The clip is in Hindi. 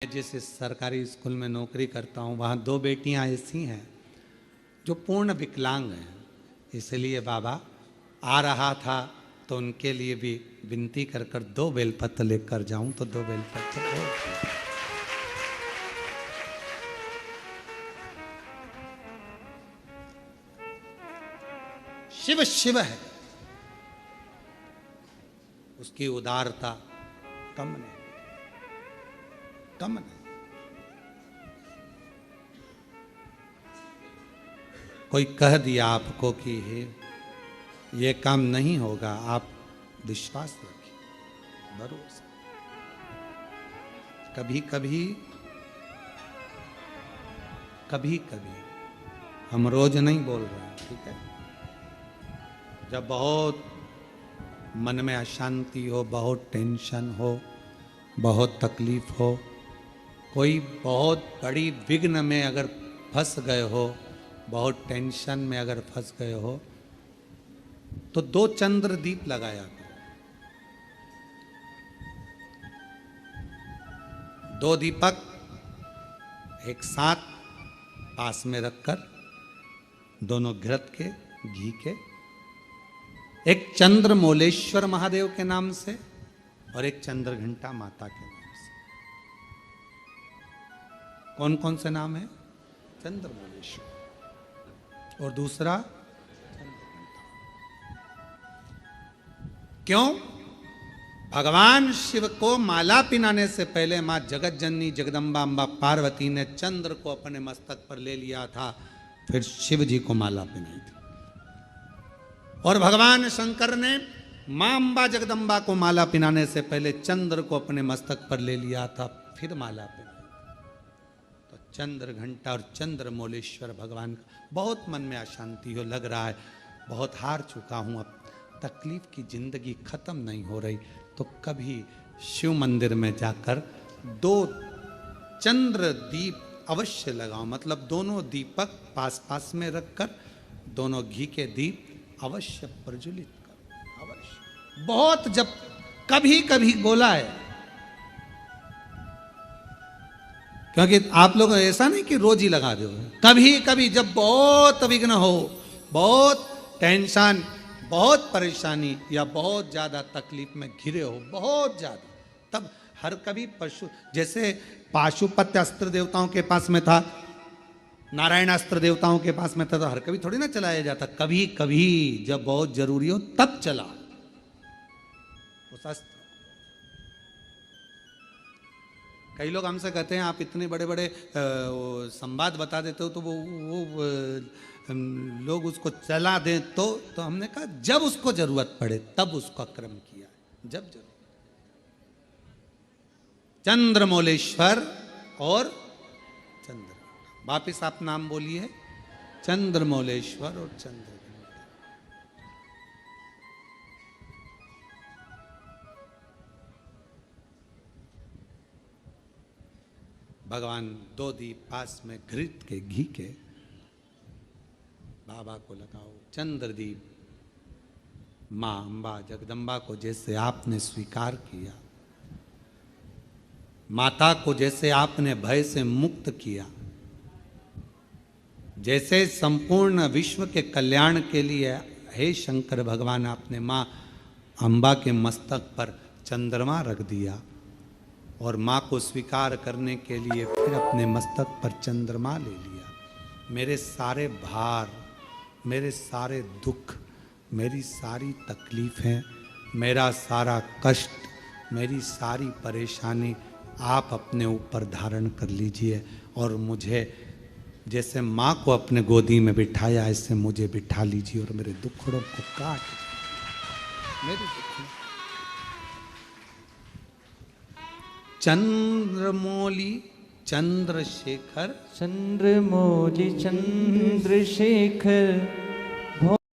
जिस सरकारी स्कूल में नौकरी करता हूँ वहाँ 2 बेटियाँ ऐसी हैं जो पूर्ण विकलांग हैं। इसलिए बाबा आ रहा था तो उनके लिए भी विनती कर कर 2 बेलपत्र लेकर जाऊं तो 2 बेलपत्र। शिव शिव है, उसकी उदारता कम नहीं, कम नहीं। कोई कह दिया आपको कि ये काम नहीं होगा, आप विश्वास रखिए, भरोसा। कभी कभी हम रोज नहीं बोल रहे हैं, ठीक है। जब बहुत मन में अशांति हो, बहुत टेंशन हो, बहुत तकलीफ हो, कोई बहुत बड़ी विघ्न में अगर फंस गए हो, बहुत टेंशन में अगर फंस गए हो, तो 2 चंद्र दीप लगाया करो। 2 दीपक एक साथ पास में रखकर, दोनों घृत के, घी के, एक चंद्रमौलेश्वर महादेव के नाम से और एक चंद्रघंटा माता के नाम से। कौन कौन से नाम है? चंद्रमौलेश्वर और दूसरा चंद्रघंटा। क्यों? भगवान शिव को माला पिनाने से पहले मां जगत जननी जगदम्बा अम्बा पार्वती ने चंद्र को अपने मस्तक पर ले लिया था, फिर शिव जी को माला पिनाई थी। और भगवान शंकर ने मां अम्बा जगदम्बा को माला पिनाने से पहले चंद्र को अपने मस्तक पर ले लिया था, फिर माला पिनाई। तो चंद्र घंटा और चंद्रमौलेश्वर भगवान का। बहुत मन में अशांति हो, लग रहा है बहुत हार चुका हूं, अब तकलीफ की जिंदगी खत्म नहीं हो रही, तो कभी शिव मंदिर में जाकर 2 चंद्र दीप अवश्य लगाओ। मतलब दोनों दीपक पास पास में रखकर दोनों घी के दीप अवश्य प्रज्वलित करो, अवश्य। बहुत जब कभी कभी बोला है, क्योंकि आप लोग ऐसा नहीं कि रोज ही लगा दो, कभी कभी जब बहुत विघ्न हो, बहुत टेंशन, बहुत परेशानी या बहुत ज्यादा तकलीफ में घिरे हो, बहुत ज्यादा, तब हर कभी पशु, जैसे पाशुपत्य अस्त्र देवताओं के पास में था, नारायण अस्त्र देवताओं के पास में था, तो हर कभी थोड़ी ना चलाया जाता, कभी कभी जब बहुत जरूरी हो तब चला उस अस्त्र। कई लोग हमसे कहते हैं आप इतने बड़े बड़े संवाद बता देते हो तो वो लोग उसको चला दें, तो हमने कहा जब उसको जरूरत पड़े तब उसका क्रम किया, जब जरूरत। चंद्रमौलेश्वर और चंद्र, वापिस आप नाम बोलिए, चंद्रमौलेश्वर और चंद्रघंटा। भगवान 2 दीप पास में घृत के, घी के बाबा को लगाओ। चंद्रदीप मां अम्बा जगदम्बा को जैसे आपने स्वीकार किया, माता को जैसे आपने भय से मुक्त किया, जैसे संपूर्ण विश्व के कल्याण के लिए हे शंकर भगवान आपने मां अम्बा के मस्तक पर चंद्रमा रख दिया, और मां को स्वीकार करने के लिए फिर अपने मस्तक पर चंद्रमा ले लिया। मेरे सारे भार, मेरे सारे दुख, मेरी सारी तकलीफें, मेरा सारा कष्ट, मेरी सारी परेशानी आप अपने ऊपर धारण कर लीजिए, और मुझे जैसे माँ को अपने गोदी में बिठाया ऐसे मुझे बिठा लीजिए, और मेरे दुखड़ों को काट मेरे दुखों। चंद्रमौली चंद्रशेखर, चंद्रमौली चंद्रशेखर,